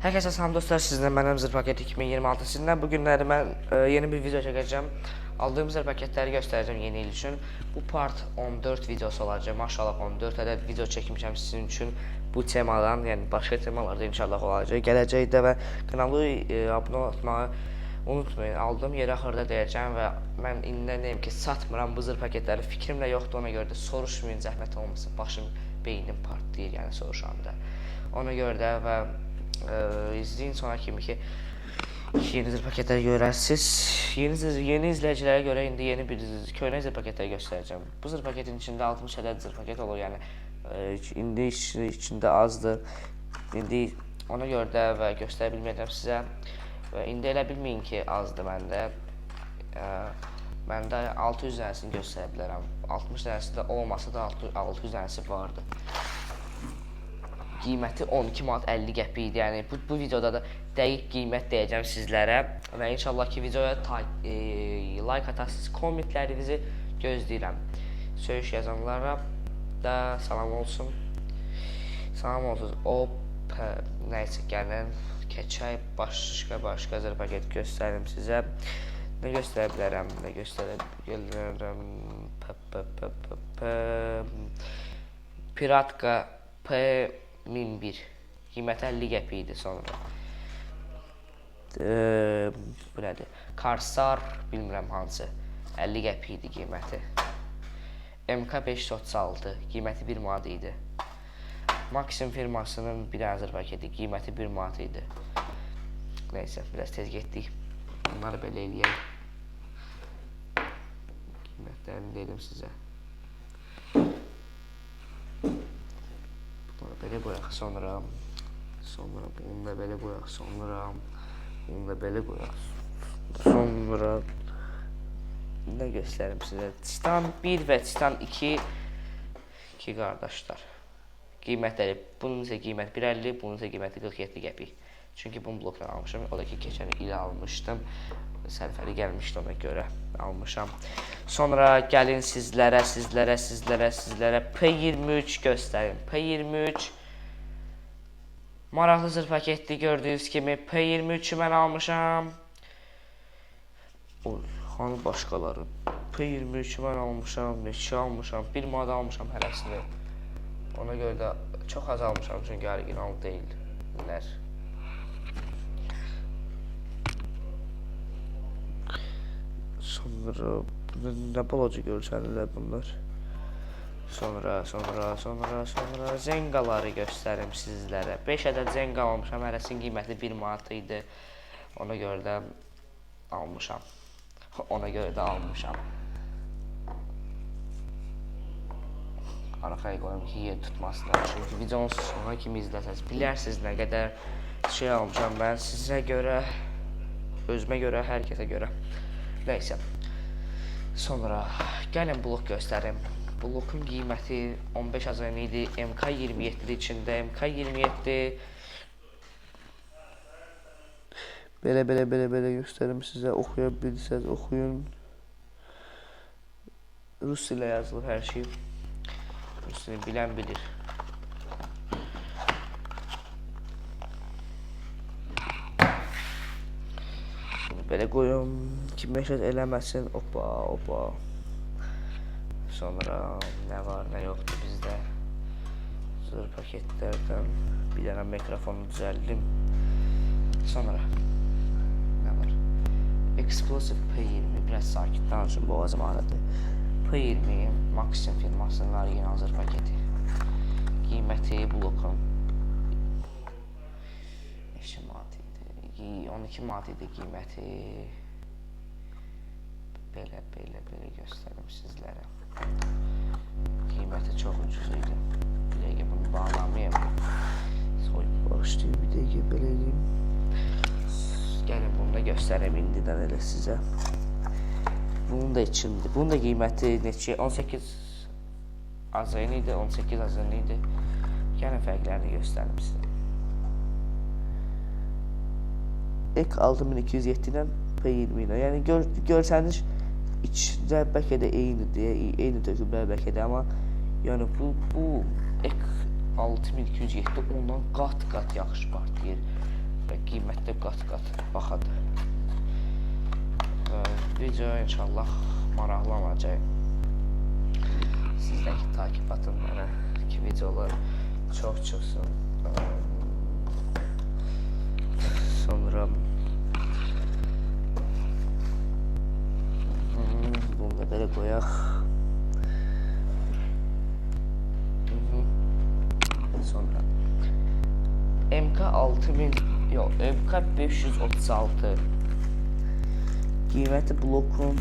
Herkese salam dostlar, sizden mənim zır paketi 2026 sizindən bu günləri mən yeni bir video çəkəcəm. Aldığım zır paketləri göstərəcəm yeni il üçün. Bu part 14 videosu olacaq. Maşallah 14 ədəd video çəkmişəm sizin üçün bu temadan, yəni başqa temalarda inşallah olacaq. Gələcəkdə və kanalı abunə olmağı unutmayın. Aldığım yeri axırda deyəcəm və mən indidən deyim ki, satmıram bu zır paketləri. Fikrimlə yoxdur, ona görə də soruşmayın, zəhmət olmasın. Başım, beynim partlayır, yəni soruşanda. Ona görə də və izləyin sonra kimi ki yeni zır paketləri görərsiniz. Yeni izləyicilərə görə indi yeni bir köhnə zır paketləri göstərəcəm. Bu zır paketin içində 60 ədəd zır paket olur, yəni indi içində azdır. İndi ona görə də və göstərə bilməyəcəm sizə. Və indi elə bilməyin ki azdır məndə. Məndə 600 dənəsini göstərə bilərəm. 60 dənəsi də olmasa da 600 dənəsi vardı. Qiyməti 12 manat 50 qəpik idi. Yəni bu videoda da dəqiq qiymət deyəcəm sizlərə və inşallah ki videoya like atarsınız, kommentlərinizi gözləyirəm. Söyüş yazanlara da salam olsun. Salam olsun. Nəysə gəlin keçək başqa zır paket göstərim sizə. Nə göstərə bilərəm? Nə göstərə bilərəm? Piratka P1001 qiyməti 50 qəpik idi sonra. Bu nədir? Karsar bilmirəm hansı. 50 qəpik idi qiyməti. MK536 qiyməti 1 manat idi. Maxim firmasının bir dənə zır paketi qiyməti 1 manat idi. Nəysə, biraz tez getdik. Bunları belə eləyək. Qiymətlərini dedim sizə. Belə qoyaq, sonra bunu da belə qoyaq, sonra bunu da belə qoyaq, sonra nə göstərim sizə? Titan 1 və Titan 2 qardaşlar. Qiymətləri, bunun isə qiyməti 1.50, bunun isə qiyməti 47 qəpik. Çünki bunu blokdan almışam, o da ki keçən il almışdım. Sərfəli gəlmişdi, ona görə almışam. Sonra gəlin sizlərə P23 göstərim. P23 maraqlı zır paketli gördüyünüz kimi P23'ü mən almışam. Hanı başqaları? P23'ü mən almışam, neçə almışam? 1 manat almışam hərəsini. Ona görə də çox az almışam, çünki orijinal deyillər. Sonra nə balaca görsənirlər bunlar. Sonra zengaları göstərim sizlərə. 5 ədəd zenga almışam, hərəsinin qiyməti 1 manat idi. Ona görə də almışam. Arxaya qoyum ki yer tutmasınlar. Çünki videonun sonuna kimi izləsəniz bilərsiniz nə qədər şey almışam mən sizə görə, özümə görə, hər kəsə görə. Nəysə. Sonra gəlin blok göstərim. Blokun qiyməti 15 azən idi. MK27 içində. MK27 belə göstərim sizə. Oxuya bilirsəniz oxuyun. Rus ilə yazılır hər şey. Rusunu bilən bilir. Belə qoyum ki məşəd eləməsin. Opa. Sonra nə var, nə yoxdur bizdə. Zır paketlərdən bir dənə mikrofonu düzəldim. Sonra nə var? Explosive P20 biraz sakit danışın, boğazım ağrıdı. P20 Maxim firmasının orijinal zır paketi. Qiyməti blokun 12 manat idi qiyməti. Belə göstərim sizlərə. Qiyməti çox ucuz idi. Bir dəqiqə bunu bağlamayayım. Başlayayım, bir dəqiqə belə edeyim. Gəlin bunu da göstərəm indidən elə sizə. Bunun da içində. Bunun da qiyməti neçə? 18 azayın idi, 18 azayın idi. Gəlin fərqlərini göstərim sizə. Ek 6207 ilə P20 ilə. Yəni görsəniz içində bəlkə də eyni töküblər bəlkə də, amma yəni bu ek 6207 ondan qat yaxşı partlayır. və qiymətdə qat-qat baxadı. Video inşallah maraqlı olacaq. Sizdən ki, takip atın mənə ki, videolar çox çıxsın. Sonra bunu da belə qoyaq. Sonra MK6000 yox, MK536 qiyməti blokun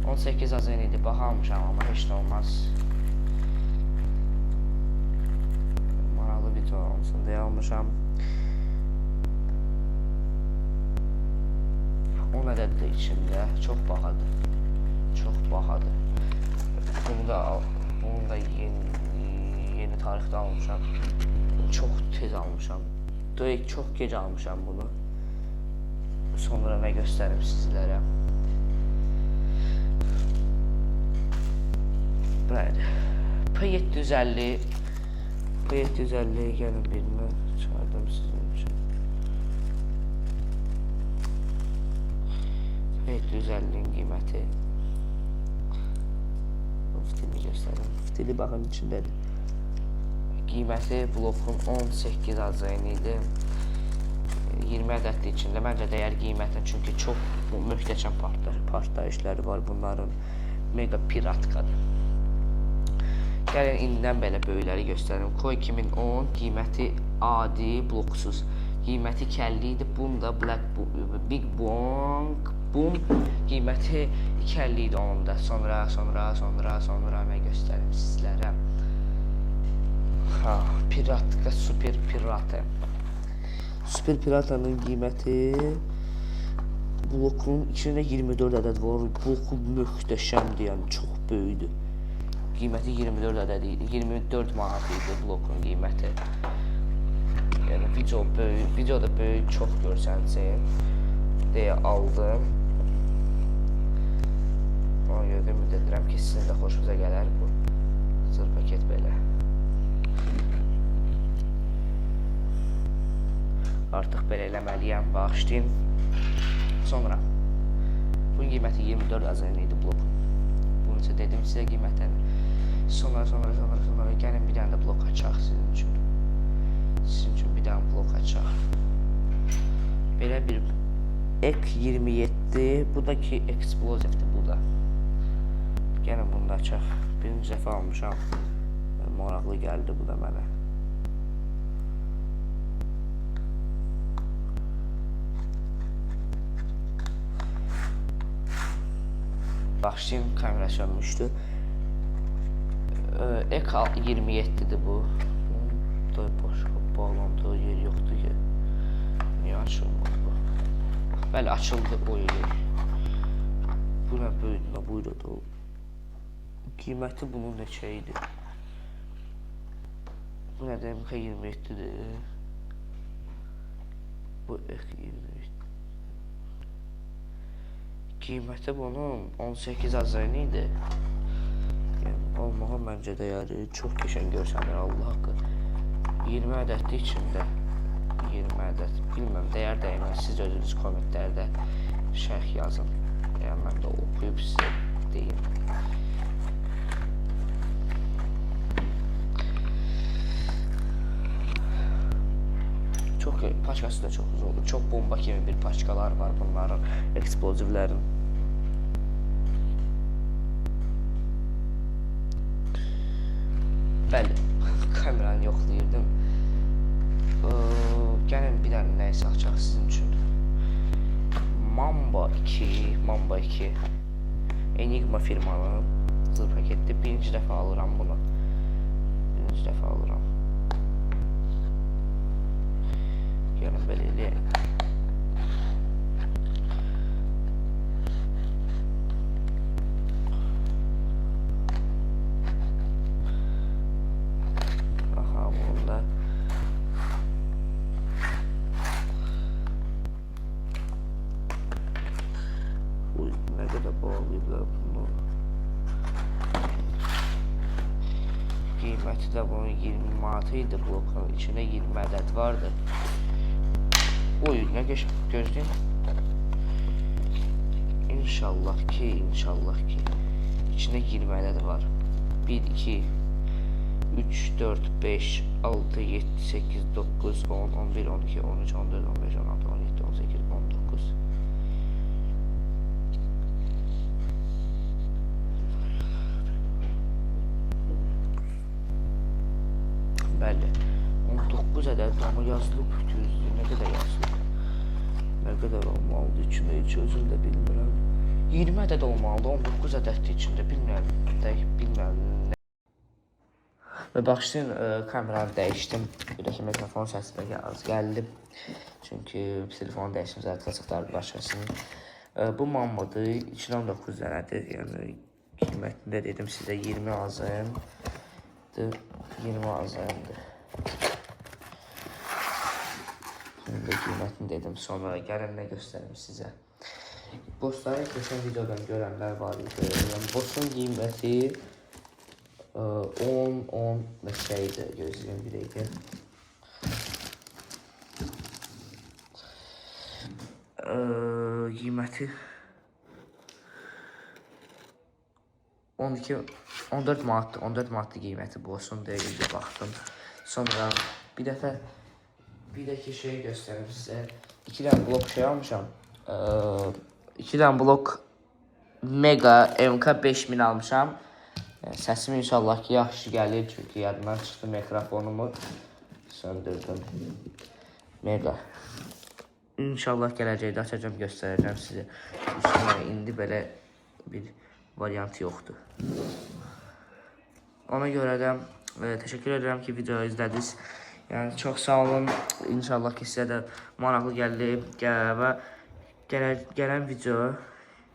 18 azın idi. Baxalmışam, amma heç də olmaz. Maraqlı video olsun deyə almışam. O nədədir içində? Çox bahadır. Çox bahadır. Bunu da yeni tarixdə almışam. Çox tez almışam. Çox gec almışam bunu. Sonra nə göstərim sizlərə. Bəli. P750 gəlin birini çağırdım sizin üçün. P750'nin qiyməti. Fitili göstərim. Fitili baxın içindədir. Qiyməti blokun 18 azayın idi. 20 ədədli içində. Məncə dəyər qiymətlə, çünki çox möhtəşəm partlayışları var bunların. Mega piratkadır. Gəlin indidən belə böyükləri göstərim. Ko 2010 qiyməti adi bloksuz. Qiyməti 250 idi. Bunda Big Bang Boom qiyməti 250 idi onun da. Sonra nə göstərim sizlərə. Piratka, super pirata. Super piratanın qiyməti blokun içində 24 ədəd var. Bloku möhtəşəmdir, yəni çox böyükdür. Qiyməti 24 ədəd idi. 24 manat idi blokun qiyməti. Yəni videoda böyük çox görsənsin deyə aldım. Ona görə ümid edirəm ki, sizin də xoşunuza gələr bu zır paket belə. Artıq belə eləməliyəm, bağışlayın. Sonra bunun qiyməti 24 azayın idi blokun. Bunu isə dedim sizə qiymətlərini. Sonra gəlin bir dənə də blok açaq sizin üçün. Sizin üçün bir dənə blok açaq. Belə bir Ek27, bu da ki eksplozivdir bu da. Gəlin bunu da açaq. Birinci dəfə almışam. Maraqlı gəldi bu da mənə. Başlayın, kamera sönmüşdü. Ek27'dir bu. Da başqa bağlandığı yer yoxdur ki. Niyə açılmadı bu? Bəli, açıldı o yeri. Bu nə böyüdü, buydu da o. Qiyməti bunun neçə idi? Bu nədir? MK27'dir. Bu Ek27. Qiyməti bunun 18 azayın idi. Yəni, olmağa məncə dəyəri çox qəşəng görsənir, Allah haqqı. 20 ədədli içində. 20 ədəd. Bilməm, dəyər dəyməz. Siz özünüz kommentlərdə şərh yazın. Yəni, mən də oxuyub sizə deyim. Paçkası da çox uzun olur. Çox bomba kimi bir paçkalar var bunların, eksplozivlərin. Bəli, kameranı yoxlayırdım. Gəlin bir dənə nəysə açaq sizin üçün. Mamba 2 Enigma firmanın zır paketdir. Birinci dəfə alıram bunu. Gəlin belə eləyək. Aha, bunda nə qədər bağlayıblar bunu. Qiyməti də bunun 20 manatı idi blokun. İçində 20 ədəd vardı. Oy, nə gözləyim. İnşallah ki, İçində girməli də var. 1, 2, 3, 4, 5, 6, 7, 8, 9, 10, 11, 12, 13, 14, 15, 16, 17, 18, 19. Bəli, 19 ədəd amma yazılıb düzdür. Nə qədər yazılıb? Nə qədər olmalıdır içində heç özüm də bilmirəm. 20 ədəd olmalıdır, 19 ədəddir içində, bilmirəm. Və başlayın, kameranı dəyişdim. Buradakı mikrofon səsi az gəldi. Çünki telefonu dəyişdim, zaten çıxdardı başqasını. Bu mammadır, 219 dənədir. Yəni, qiymətində dedim sizə 20 azayımdır. 20 azayımdır. Şimdi qiymətini dedim, sonra gəlin nə göstərim sizə. Bossları keçən videodan görənlər var idi. Yəni, bossun qiyməti 10 və şeydir, gözləyim bir dəqiqə. Qiyməti 14 manatdır qiyməti bossun deyə baxdım. Sonra bir dəki şey göstərim sizə. 2 dənə blok şey almışam. 2 dənə blok Mega MK 5000 almışam. Səsim inşallah ki yaxşı gəlir, çünki yadımdan çıxdı mikrofonumu söndürdüm. Mega. İnşallah gələcəkdə açacağım, göstərəcəm sizə. İndi belə bir variant yoxdur. Ona görə də təşəkkür edirəm ki videoyu izlədiniz. Yəni çox sağ olun. İnşallah ki sizə də maraqlı gəlib və gələn video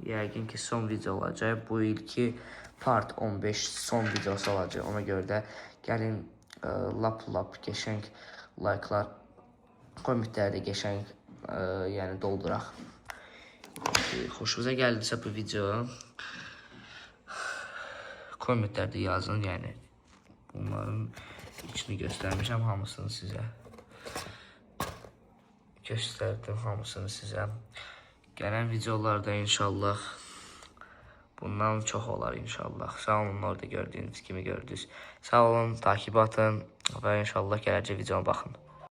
yəqin ki son video olacaq. Bu ilki part 15 son videosu olacaq. Ona görə də gəlin lap qəşəng like'lar, kommentlərdə qəşəng yəni dolduraq. Xoşunuza gəldisə bu video kommentlərdə yazın, yəni bunların içini göstərmişəm hamısını sizə. Göstərdim hamısını sizə. Gələn videolarda inşallah bundan çox olar inşallah. Sağ olun, orada gördüyünüz kimi gördünüz. Sağ olun, takip atın və inşallah gələcək videoma baxın.